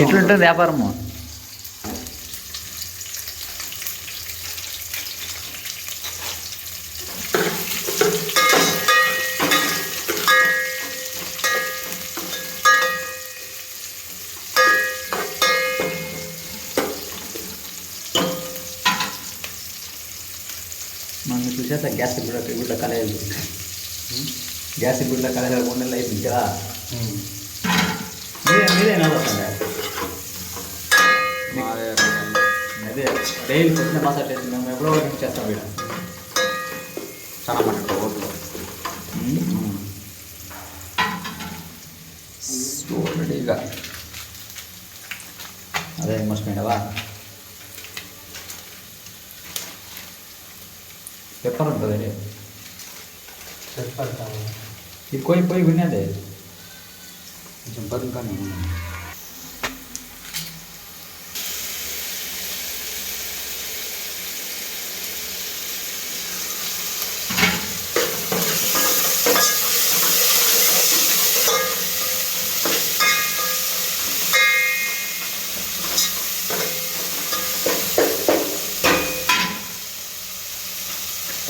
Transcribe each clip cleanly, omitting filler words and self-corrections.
ఎట్లుంటుంది వ్యాపారము? మనం చూసేస్తా గ్యాస్ ఇప్పుడు కలయదు. గ్యాస్ ఇప్పుడు కలయదు 3 నెలలు అయిపోయింది కదా. మీరేనా అదే డైలీ పొద్దున్న మసాజ్ చేసి మేము ఎప్పుడో ఒకటి చేస్తాం వీడ చాలా మటుకు రోడ్లో రెడీగా. అదే మర్చిపోయినావా? పెప్పర్ ఉంటుంది ఇది పోయి విన్నదే కొంచెం బతుకానే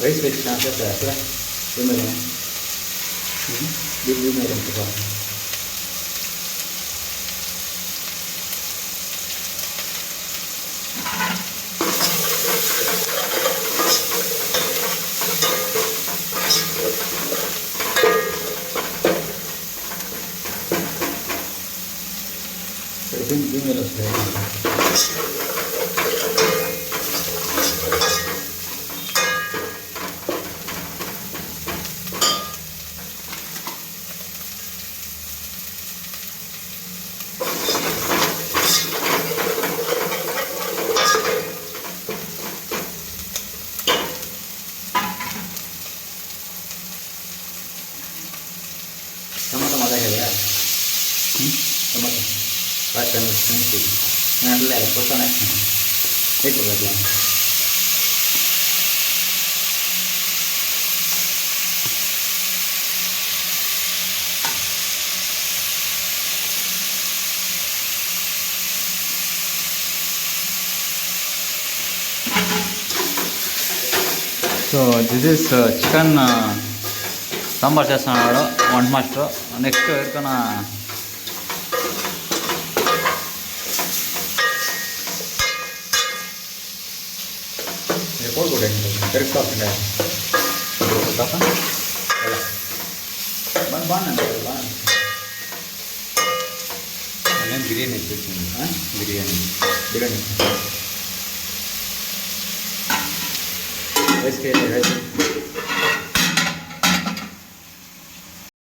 రైస్ పెట్టినా చేస్తా అక్కడ ఏమైనా దీని వస్తాయి. ಟೊಮೊಟೊ ಮಸಾಲೆ ಟೊಮೊಟೊ ಬಾಕಿ ನಾನು ಅಲ್ಲೇ ಕೊಡ್ತಾನೆ ಬೇಕಲ್ಲ. So this is chicken sambar చేస్తున్నాడు వంట మాస్టర్. నెక్స్ట్ ఎవరికైనా కోరుకోండి కరెక్ట్ కాకుండా బాగుంది నేను బిర్యానీ వచ్చేసింది. బిర్యానీ రైస్